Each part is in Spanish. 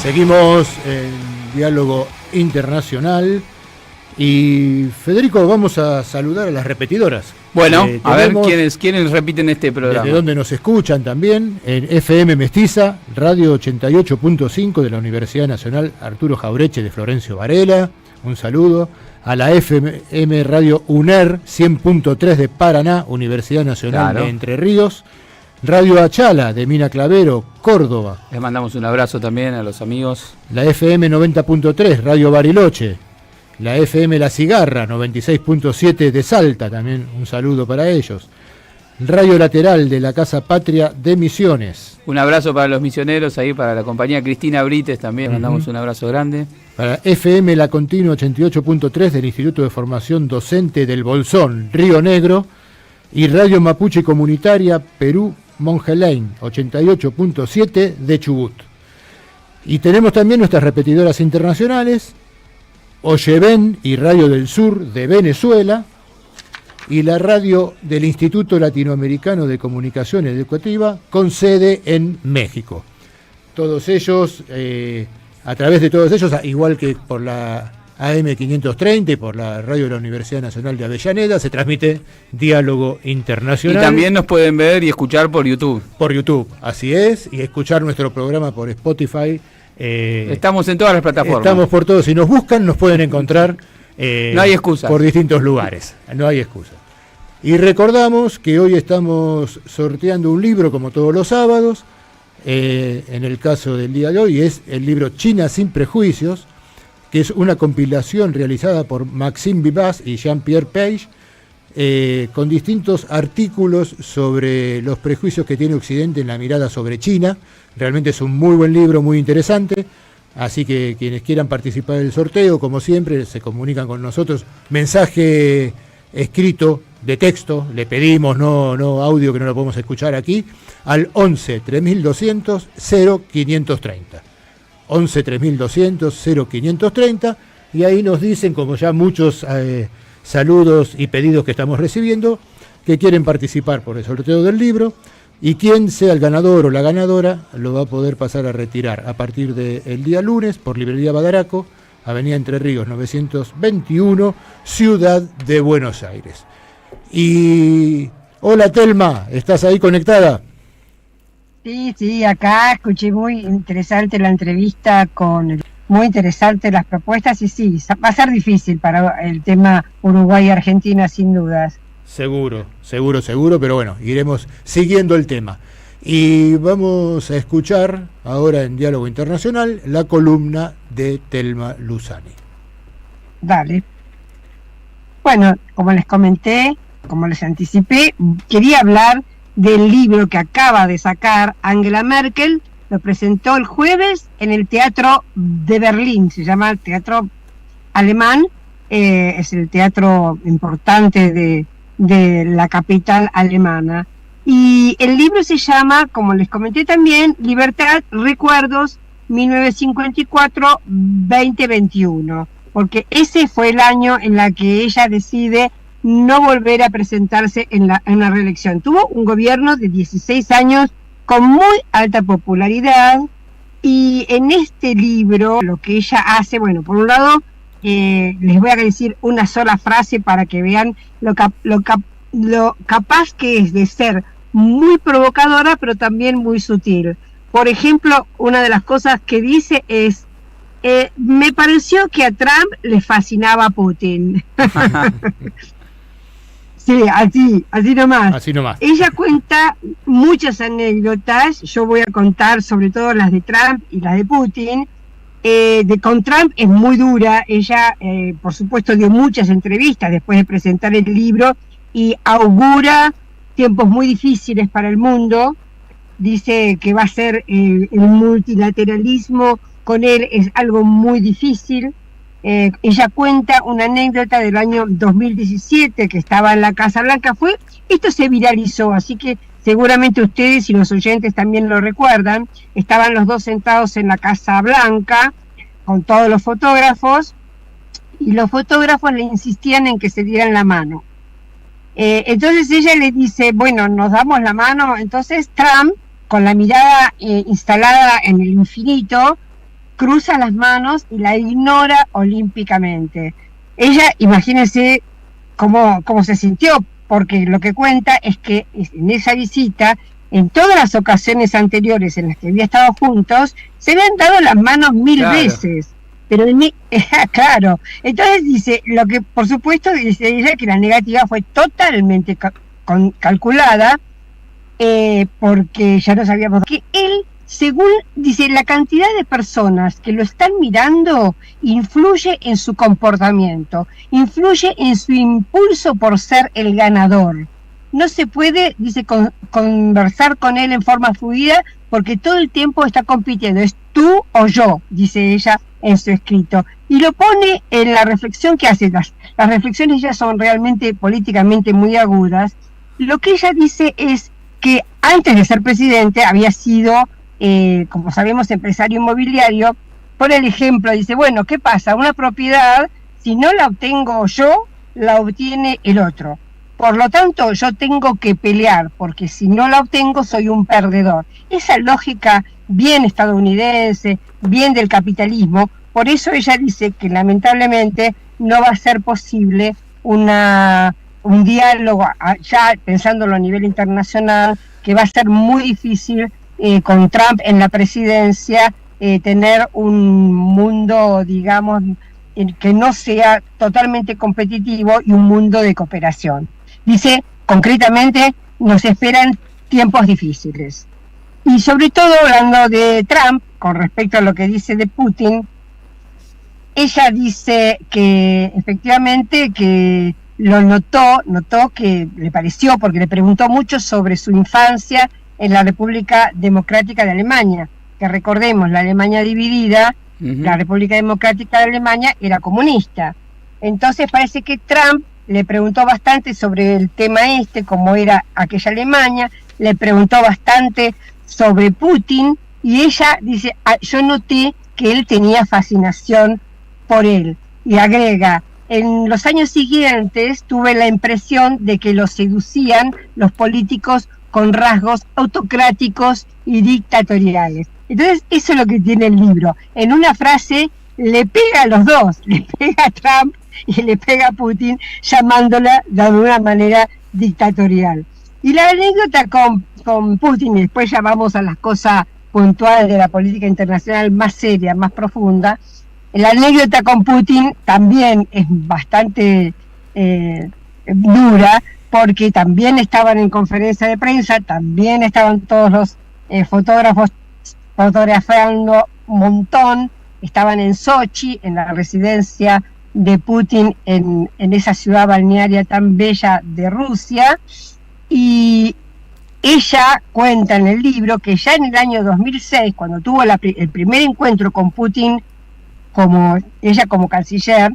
Seguimos en Diálogo Internacional y Federico, vamos a saludar a las repetidoras. Bueno, a ver quiénes repiten este programa. Desde donde nos escuchan también, en FM Mestiza, Radio 88.5 de la Universidad Nacional Arturo Jaureche de Florencio Varela, un saludo. A la FM Radio UNER 100.3 de Paraná, Universidad Nacional de Entre Ríos. Radio Achala de Mina Clavero, Córdoba. Les mandamos un abrazo también a los amigos. La FM 90.3, Radio Bariloche. La FM La Cigarra, 96.7 de Salta, también un saludo para ellos. Radio Lateral de la Casa Patria de Misiones. Un abrazo para los misioneros ahí, para la compañía Cristina Brites también, mandamos un abrazo grande. Para FM La Continua 88.3 del Instituto de Formación Docente del Bolsón, Río Negro. Y Radio Mapuche Comunitaria Perú Monjelein 88.7 de Chubut. Y tenemos también nuestras repetidoras internacionales, Oyeven y Radio del Sur de Venezuela, y la radio del Instituto Latinoamericano de Comunicación Educativa con sede en México. Todos ellos, a través de todos ellos, igual que por la AM 530 y por la radio de la Universidad Nacional de Avellaneda, se transmite Diálogo Internacional. Y también nos pueden ver y escuchar por YouTube. Por YouTube, así es, y escuchar nuestro programa por Spotify. Estamos en todas las plataformas. Estamos por todos, si nos buscan nos pueden encontrar no hay excusa. Por distintos lugares, no hay excusa. Y recordamos que hoy estamos sorteando un libro como todos los sábados, en el caso del día de hoy es el libro China sin prejuicios, que es una compilación realizada por Maxime Vivas y Jean-Pierre Page, con distintos artículos sobre los prejuicios que tiene Occidente en la mirada sobre China. Realmente es un muy buen libro, muy interesante, así que quienes quieran participar del sorteo, como siempre, se comunican con nosotros, mensaje escrito de texto, le pedimos, no audio que no lo podemos escuchar aquí, al 11 3200 0530. 11 3200 0530, y ahí nos dicen, como ya muchos saludos y pedidos que estamos recibiendo, que quieren participar por el sorteo del libro, y quien sea el ganador o la ganadora lo va a poder pasar a retirar a partir del día lunes por Librería Badaraco, Avenida Entre Ríos 921, Ciudad de Buenos Aires. Y hola Telma, ¿estás ahí conectada? Sí, acá escuché muy interesante la entrevista, muy interesante las propuestas, y sí, va a ser difícil para el tema Uruguay-Argentina sin dudas. Seguro, pero bueno, iremos siguiendo el tema. Y vamos a escuchar ahora en Diálogo Internacional la columna de Telma Luzani. Dale. Bueno, como les comenté, como les anticipé, quería hablar del libro que acaba de sacar Angela Merkel. Lo presentó el jueves en el Teatro de Berlín, se llama el Teatro Alemán, es el teatro importante de la capital alemana. Y el libro se llama, como les comenté también, Libertad, Recuerdos, 1954-2021, porque ese fue el año en la que ella decide no volver a presentarse en una reelección. Tuvo un gobierno de 16 años con muy alta popularidad, y en este libro lo que ella hace, bueno, por un lado, les voy a decir una sola frase para que vean lo capaz que es de ser muy provocadora, pero también muy sutil. Por ejemplo, una de las cosas que dice es: me pareció que a Trump le fascinaba Putin. Sí, así nomás. Ella cuenta muchas anécdotas, yo voy a contar sobre todo las de Trump y las de Putin. Con Trump es muy dura, ella por supuesto dio muchas entrevistas después de presentar el libro y augura tiempos muy difíciles para el mundo. Dice que va a ser el multilateralismo con él es algo muy difícil. Ella cuenta una anécdota del año 2017 que estaba en la Casa Blanca. Esto se viralizó, así que seguramente ustedes y los oyentes también lo recuerdan. Estaban los dos sentados en la Casa Blanca con todos los fotógrafos, y los fotógrafos le insistían en que se dieran la mano. Entonces ella le dice, bueno, nos damos la mano. Entonces Trump, con la mirada instalada en el infinito, cruza las manos y la ignora olímpicamente. Ella, imagínense cómo se sintió, porque lo que cuenta es que en esa visita, en todas las ocasiones anteriores en las que había estado juntos, se habían dado las manos 1000 veces. Pero claro, entonces dice, lo que por supuesto dice ella que la negativa fue totalmente calculada, porque ya no sabíamos que él, según dice, la cantidad de personas que lo están mirando influye en su comportamiento, influye en su impulso por ser el ganador. No se puede, dice, conversar con él en forma fluida porque todo el tiempo está compitiendo, es tú o yo, dice ella en su escrito. Y lo pone en la reflexión que hace. Las reflexiones ya son realmente políticamente muy agudas. Lo que ella dice es que antes de ser presidente había sido, como sabemos, empresario inmobiliario. Por el ejemplo, dice, bueno, ¿qué pasa? Una propiedad, si no la obtengo yo, la obtiene el otro. Por lo tanto, yo tengo que pelear, porque si no la obtengo, soy un perdedor. Esa lógica bien estadounidense, bien del capitalismo, por eso ella dice que lamentablemente no va a ser posible un diálogo, ya pensándolo a nivel internacional, que va a ser muy difícil con Trump en la presidencia, tener un mundo, digamos, que no sea totalmente competitivo y un mundo de cooperación. Dice, concretamente, nos esperan tiempos difíciles. Y sobre todo, hablando de Trump, con respecto a lo que dice de Putin, ella dice que efectivamente que lo notó que le pareció, porque le preguntó mucho sobre su infancia en la República Democrática de Alemania, que recordemos, la Alemania dividida, la República Democrática de Alemania era comunista. Entonces parece que Trump le preguntó bastante sobre el tema cómo era aquella Alemania, le preguntó bastante sobre Putin, y ella dice, yo noté que él tenía fascinación por él, y agrega, en los años siguientes tuve la impresión de que lo seducían los políticos con rasgos autocráticos y dictatoriales. Entonces eso es lo que tiene el libro. En una frase le pega a los dos, le pega a Trump y le pega a Putin, llamándola de alguna manera dictatorial. Y la anécdota con Putin, y después ya vamos a las cosas puntuales de la política internacional más seria, más profunda. La anécdota con Putin también es bastante dura, porque también estaban en conferencia de prensa, también estaban todos los fotógrafos fotografiando un montón, estaban en Sochi, en la residencia de Putin en esa ciudad balnearia tan bella de Rusia, y ella cuenta en el libro que ya en el año 2006, cuando tuvo el primer encuentro con Putin, ella como canciller,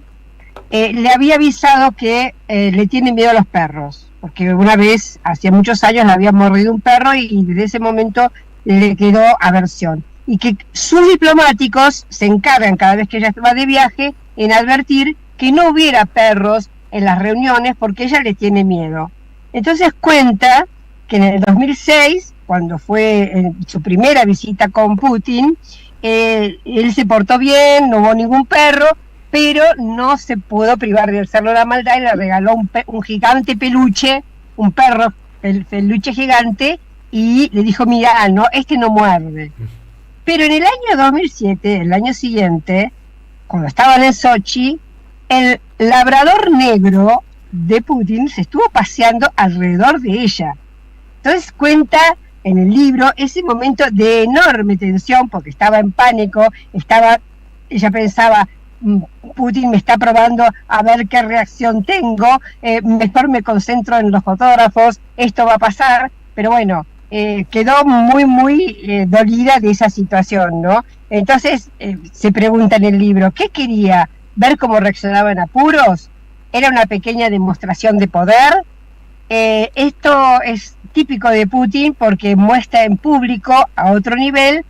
le había avisado que le tiene miedo a los perros, porque una vez, hacía muchos años, le había mordido un perro y desde ese momento le quedó aversión. Y que sus diplomáticos se encargan cada vez que ella va de viaje en advertir que no hubiera perros en las reuniones porque ella le tiene miedo. Entonces cuenta que en el 2006, cuando fue su primera visita con Putin, él se portó bien, no hubo ningún perro, pero no se pudo privar de hacerlo la maldad y le regaló un gigante peluche, un perro peluche gigante, y le dijo, mira, no, este no muerde. Pero en el año 2007, el año siguiente, cuando estaban en Sochi, el labrador negro de Putin se estuvo paseando alrededor de ella. Entonces cuenta en el libro ese momento de enorme tensión, porque estaba en pánico, ella pensaba, Putin me está probando a ver qué reacción tengo, mejor me concentro en los fotógrafos, esto va a pasar, pero bueno, quedó muy dolida de esa situación, ¿no? Entonces se pregunta en el libro, ¿qué quería? ¿Ver cómo reaccionaba en apuros? ¿Era una pequeña demostración de poder? Esto es típico de Putin porque muestra en público, a otro nivel,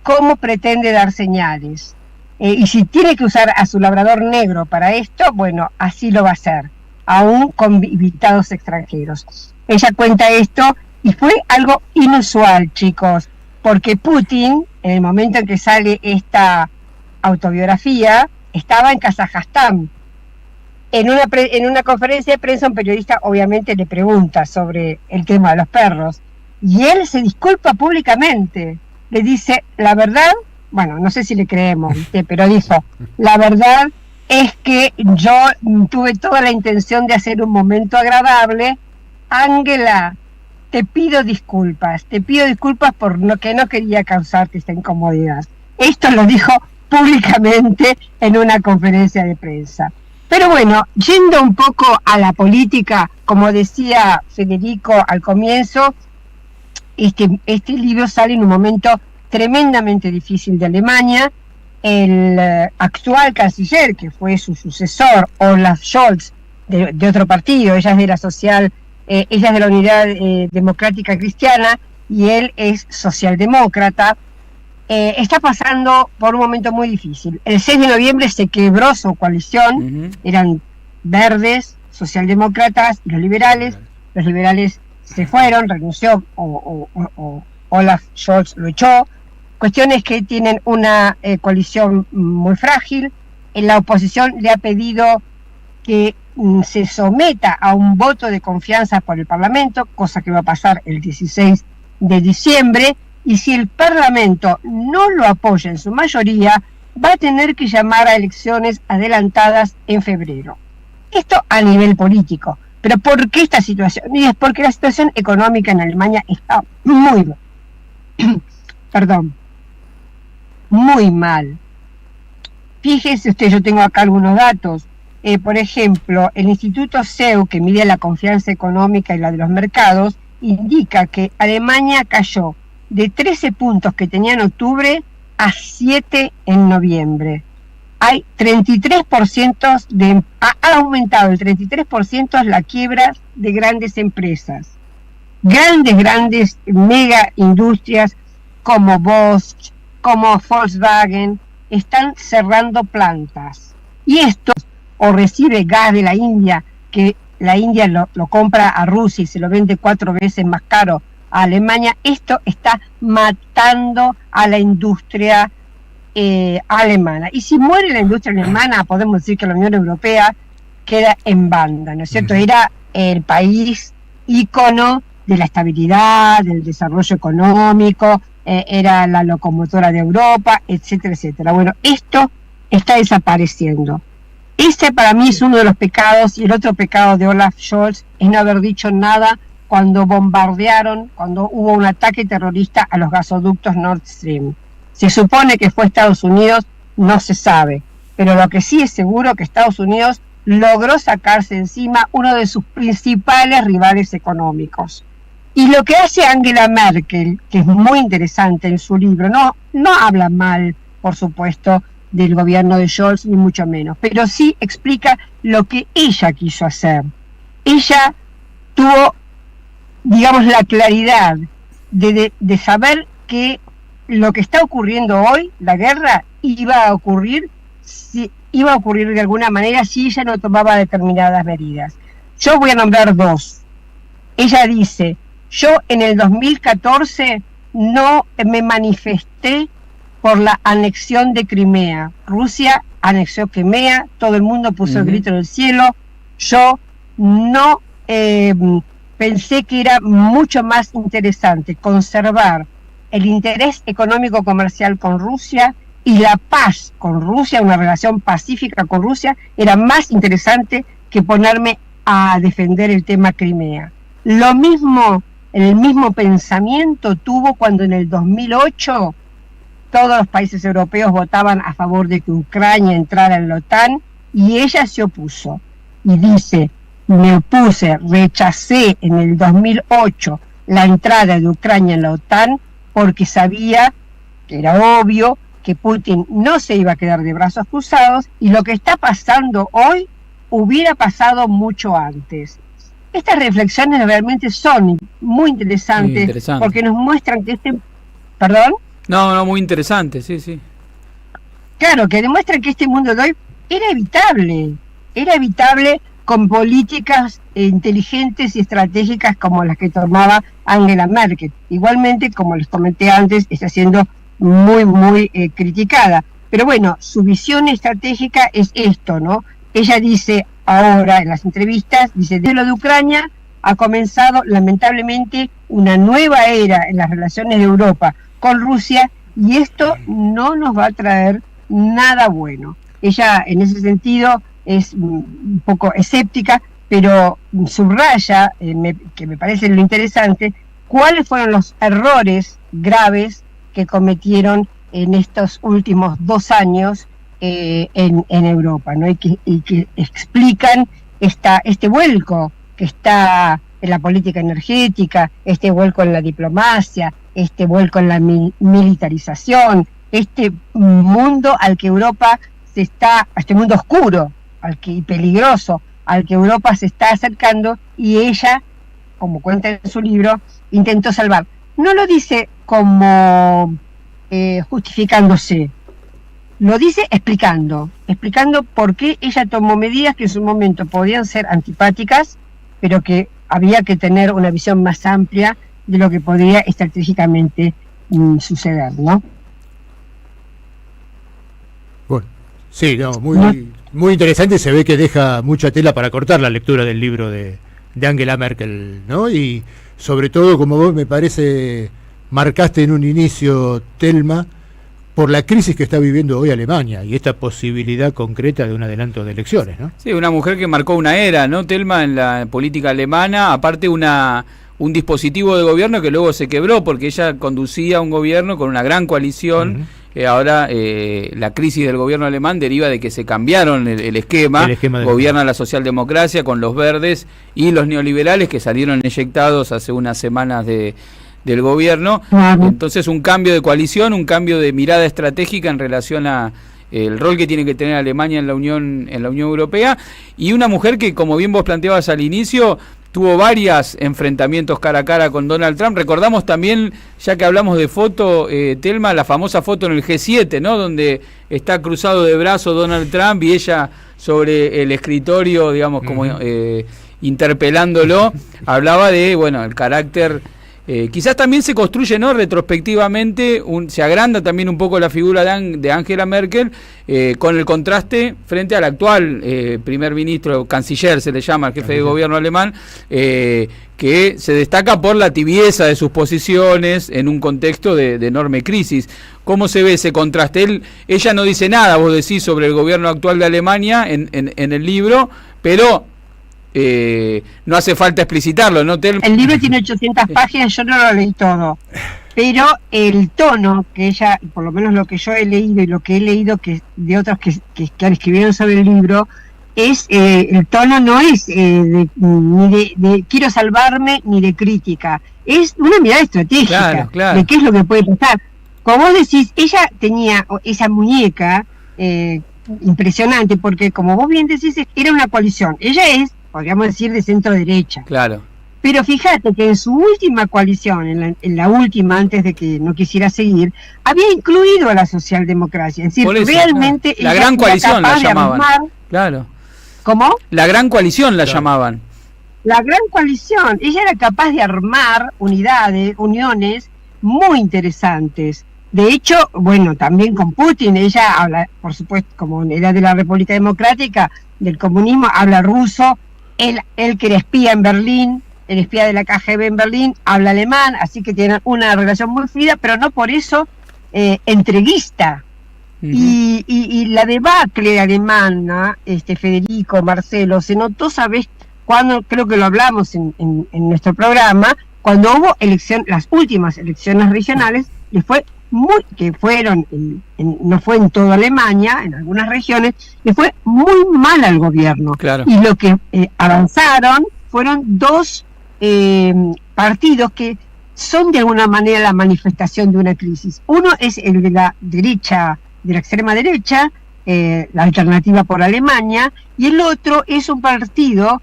cómo pretende dar señales. Y si tiene que usar a su labrador negro para esto, bueno, así lo va a hacer, aún con invitados extranjeros. Ella cuenta esto y fue algo inusual, chicos, porque Putin, en el momento en que sale esta autobiografía, estaba en Kazajstán. En una conferencia de prensa, un periodista obviamente le pregunta sobre el tema de los perros, y él se disculpa públicamente. Le dice, la verdad, bueno, no sé si le creemos, ¿viste? Pero dijo, la verdad es que yo tuve toda la intención de hacer un momento agradable. Ángela, te pido disculpas por que no quería causarte esta incomodidad. Esto lo dijo públicamente en una conferencia de prensa. Pero bueno, yendo un poco a la política, como decía Federico al comienzo, este libro sale en un momento tremendamente difícil de Alemania. El actual canciller, que fue su sucesor, Olaf Scholz, de otro partido, ella es de la Unidad Democrática Cristiana y él es socialdemócrata, está pasando por un momento muy difícil. El 6 de noviembre se quebró su coalición, eran verdes, socialdemócratas y los liberales se fueron, renunció o Olaf Scholz lo echó. Cuestión es que tienen una coalición muy frágil. La oposición le ha pedido que se someta a un voto de confianza por el Parlamento, cosa que va a pasar el 16 de diciembre, y si el Parlamento no lo apoya en su mayoría, va a tener que llamar a elecciones adelantadas en febrero. Esto a nivel político. Pero ¿por qué esta situación? Y es porque la situación económica en Alemania está muy mal. Fíjese usted, yo tengo acá algunos datos. Por ejemplo, el Instituto SEU, que mide la confianza económica y la de los mercados, indica que Alemania cayó de 13 puntos que tenía en octubre a 7 en noviembre. Hay 33%, ha aumentado el 33% la quiebra de grandes empresas. Grandes mega industrias como Bosch, como Volkswagen, están cerrando plantas. Y esto o recibe gas de la India, que la India lo compra a Rusia y se lo vende 4 veces más caro a Alemania. Esto está matando a la industria alemana. Y si muere la industria alemana, podemos decir que la Unión Europea queda en banda, ¿no es cierto? Era el país ícono de la estabilidad, del desarrollo económico, era la locomotora de Europa, etcétera, etcétera. Bueno, esto está desapareciendo. Este para mí es uno de los pecados, y el otro pecado de Olaf Scholz es no haber dicho nada cuando cuando hubo un ataque terrorista a los gasoductos Nord Stream. Se supone que fue Estados Unidos, no se sabe, pero lo que sí es seguro que Estados Unidos logró sacarse encima uno de sus principales rivales económicos. Y lo que hace Angela Merkel, que es muy interesante en su libro, no habla mal, por supuesto, del gobierno de Scholz, ni mucho menos, pero sí explica lo que ella quiso hacer. Ella tuvo, digamos, la claridad de saber que lo que está ocurriendo hoy, la guerra, iba a ocurrir de alguna manera si ella no tomaba determinadas medidas. Yo voy a nombrar 2. Ella dice, yo en el 2014 no me manifesté por la anexión de Crimea. Rusia anexió Crimea, todo el mundo puso el grito en el cielo. Yo no pensé que era mucho más interesante conservar el interés económico comercial con Rusia y la paz con Rusia, una relación pacífica con Rusia, era más interesante que ponerme a defender el tema Crimea. Lo mismo, el mismo pensamiento tuvo cuando en el 2008 todos los países europeos votaban a favor de que Ucrania entrara en la OTAN, y ella se opuso. Y dice, rechacé en el 2008 la entrada de Ucrania en la OTAN porque sabía que era obvio que Putin no se iba a quedar de brazos cruzados, y lo que está pasando hoy hubiera pasado mucho antes. Estas reflexiones realmente son muy interesantes, porque nos muestran que ¿Perdón? No, muy interesante, sí. Claro, que demuestran que este mundo de hoy era evitable con políticas inteligentes y estratégicas como las que tomaba Angela Merkel. Igualmente, como les comenté antes, está siendo muy criticada. Pero bueno, su visión estratégica es esto, ¿no? Ella dice ahora en las entrevistas, dice, de lo de Ucrania ha comenzado lamentablemente una nueva era en las relaciones de Europa con Rusia y esto no nos va a traer nada bueno. Ella en ese sentido es un poco escéptica, pero subraya, que me parece lo interesante, cuáles fueron los errores graves que cometieron en estos últimos 2 años en Europa, ¿no? Y que explican este vuelco que está en la política energética, este vuelco en la diplomacia, este vuelco en la militarización, este mundo al que Europa este mundo oscuro y peligroso al que Europa se está acercando, y ella, como cuenta en su libro, intentó salvar. No lo dice como justificándose, lo dice explicando por qué ella tomó medidas que en su momento podían ser antipáticas, pero que había que tener una visión más amplia de lo que podría estratégicamente suceder, ¿no? Bueno, sí, no, muy interesante. Se ve que deja mucha tela para cortar la lectura del libro de Angela Merkel, ¿no? Y sobre todo, como vos me parece marcaste en un inicio, Telma, por la crisis que está viviendo hoy Alemania y esta posibilidad concreta de un adelanto de elecciones, ¿no? Sí, una mujer que marcó una era, ¿no, Telma, en la política alemana? Aparte un dispositivo de gobierno que luego se quebró porque ella conducía un gobierno con una gran coalición. Ahora la crisis del gobierno alemán deriva de que se cambiaron el esquema. Gobierna la socialdemocracia con los verdes y los neoliberales que salieron eyectados hace unas semanas del gobierno. Entonces un cambio de coalición, un cambio de mirada estratégica en relación a el rol que tiene que tener Alemania en la Unión Europea, y una mujer que, como bien vos planteabas al inicio, tuvo varios enfrentamientos cara a cara con Donald Trump. Recordamos también, ya que hablamos de foto, Telma, la famosa foto en el G7, ¿no? Donde está cruzado de brazos Donald Trump y ella sobre el escritorio, digamos, como interpelándolo. Hablaba de, bueno, el carácter. Quizás también se construye, ¿no?, retrospectivamente, se agranda también un poco la figura de Angela Merkel, con el contraste frente al actual primer ministro, canciller se le llama, el jefe de gobierno alemán, que se destaca por la tibieza de sus posiciones en un contexto de enorme crisis. ¿Cómo se ve ese contraste? Ella no dice nada, vos decís, sobre el gobierno actual de Alemania en el libro, pero no hace falta explicitarlo, ¿no? El libro tiene 800 páginas, yo no lo leí todo, pero el tono que ella, por lo menos lo que yo he leído y lo que he leído de otros que escribieron sobre el libro, es el tono no es ni de quiero salvarme ni de crítica, es una mirada estratégica, claro, de qué es lo que puede pasar. Como vos decís, ella tenía esa muñeca impresionante, porque como vos bien decís, era una coalición. Ella podríamos decir, de centro derecha. Claro. Pero fíjate que en su última coalición, en la última, antes de que no quisiera seguir, había incluido a la socialdemocracia. Es decir, eso, realmente... La gran coalición la llamaban. Claro. ¿Cómo? La gran coalición la llamaban. La gran coalición. Ella era capaz de armar uniones muy interesantes. De hecho, bueno, también con Putin, ella habla, por supuesto, como era de la República Democrática, del comunismo, habla ruso. Él que era espía en Berlín, el espía de la KGB en Berlín, habla alemán, así que tienen una relación muy fluida, pero no por eso entreguista. Y la debacle alemana, Federico, Marcelo, se notó, ¿sabes? Cuando, creo que lo hablamos en nuestro programa, cuando hubo las últimas elecciones regionales, que fueron, no fue en toda Alemania, en algunas regiones, le fue muy mal al gobierno. Claro. Y lo que avanzaron fueron 2 partidos que son de alguna manera la manifestación de una crisis. Uno es el de la derecha, de la extrema derecha, la Alternativa por Alemania, y el otro es un partido,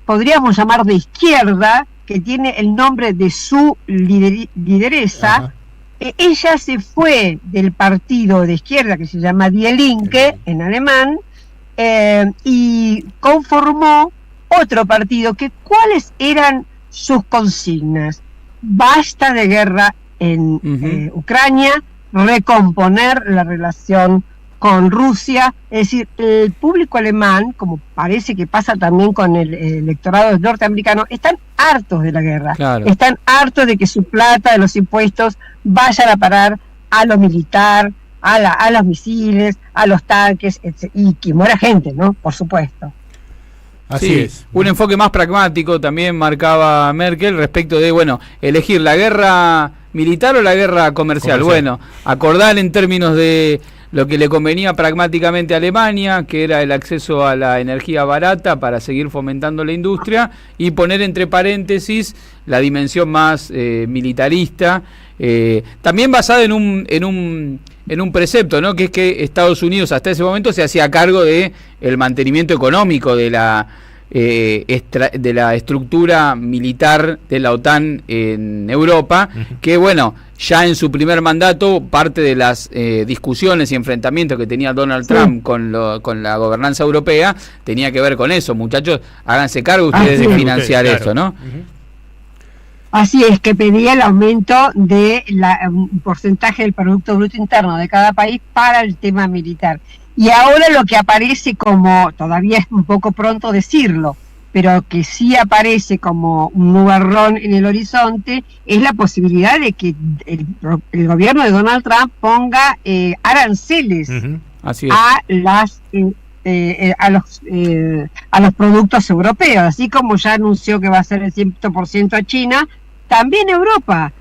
podríamos llamar de izquierda, que tiene el nombre de su lideresa. Ajá. Ella se fue del partido de izquierda que se llama Die Linke en alemán y conformó otro partido ¿cuáles eran sus consignas? Basta de guerra en Ucrania, recomponer la relación con Rusia. Es decir, el público alemán, como parece que pasa también con el electorado norteamericano, están hartos de la guerra, claro. Están hartos de que su plata de los impuestos vayan a parar a lo militar, a los misiles, a los tanques, y que muera gente, ¿no? Por supuesto. Así es. Un enfoque más pragmático también marcaba Merkel respecto de, bueno, elegir la guerra militar o la guerra comercial. Bueno, acordar en términos de lo que le convenía pragmáticamente a Alemania, que era el acceso a la energía barata para seguir fomentando la industria, y poner entre paréntesis la dimensión más militarista, también basada en un precepto, ¿no? Que es que Estados Unidos hasta ese momento se hacía cargo de el mantenimiento económico de la estructura militar de la OTAN en Europa, que bueno, ya en su primer mandato parte de las discusiones y enfrentamientos que tenía Donald Trump con la gobernanza europea tenía que ver con eso. Muchachos, háganse cargo ustedes de financiar eso, ¿no? Así es, que pedía el aumento de un porcentaje del Producto Bruto Interno de cada país para el tema militar. Y ahora lo que aparece como, todavía es un poco pronto decirlo, pero que sí aparece como un nubarrón en el horizonte, es la posibilidad de que el gobierno de Donald Trump ponga aranceles Así es. a los productos europeos, así como ya anunció que va a ser el 100% a China, también Europa,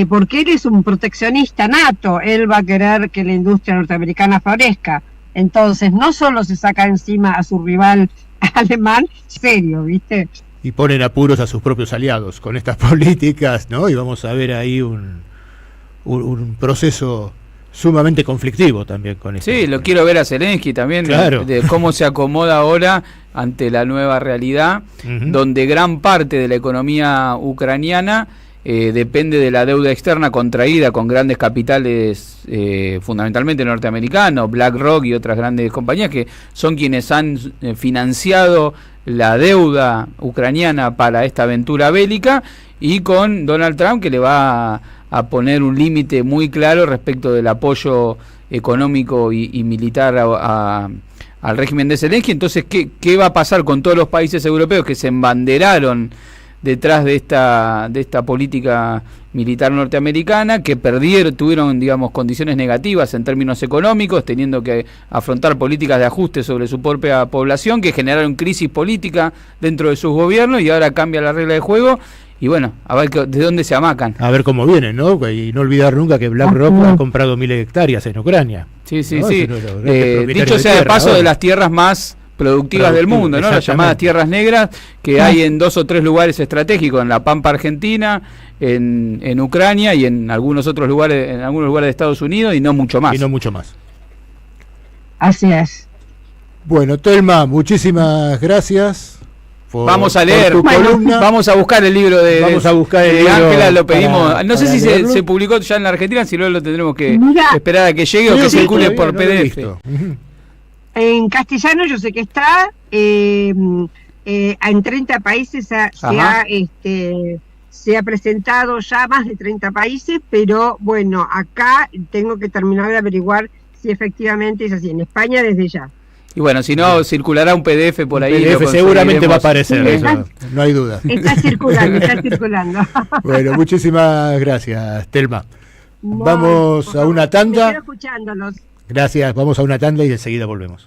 porque él es un proteccionista nato, él va a querer que la industria norteamericana florezca. Entonces, no solo se saca encima a su rival alemán, serio, ¿viste? Y ponen apuros a sus propios aliados con estas políticas, ¿no? Y vamos a ver ahí un proceso sumamente conflictivo también con esto. Sí, lo quiero ver a Zelensky también, claro. de cómo se acomoda ahora ante la nueva realidad, donde gran parte de la economía ucraniana depende de la deuda externa contraída con grandes capitales, fundamentalmente norteamericanos, BlackRock y otras grandes compañías que son quienes han financiado la deuda ucraniana para esta aventura bélica, y con Donald Trump, que le va a poner un límite muy claro respecto del apoyo económico y militar al régimen de Zelensky. Entonces, ¿qué va a pasar con todos los países europeos que se embanderaron detrás de esta política militar norteamericana, que tuvieron, digamos, condiciones negativas en términos económicos, teniendo que afrontar políticas de ajuste sobre su propia población, que generaron crisis política dentro de sus gobiernos, y ahora cambia la regla de juego? Y bueno, a ver de dónde se amacan. A ver cómo vienen, ¿no? Y no olvidar nunca que BlackRock ha comprado 1000 hectáreas en Ucrania. Sí, sí, ¿no? Sí. Dicho sea de paso, de las tierras más productivas del mundo, ¿no? Las llamadas tierras negras, que hay en 2 o 3 lugares estratégicos, en la Pampa Argentina, en Ucrania y en algunos otros lugares, en algunos lugares de Estados Unidos, y no mucho más. Y no mucho más. Así es. Bueno, Telma, muchísimas gracias. Vamos a leer, vamos a buscar el libro de Ángela, lo pedimos, no sé si se publicó ya en la Argentina, si luego lo tendremos que esperar a que llegue o que circule por PDF. En castellano yo sé que está, en 30 países se ha presentado ya, más de 30 países, pero bueno, acá tengo que terminar de averiguar si efectivamente es así, en España desde ya. Y bueno, si no, circulará un PDF por ahí. PDF seguramente va a aparecer, eso, no hay duda. Está circulando. Bueno, muchísimas gracias, Telma. Vamos a una tanda. Escuchándolos. Gracias, vamos a una tanda y enseguida volvemos.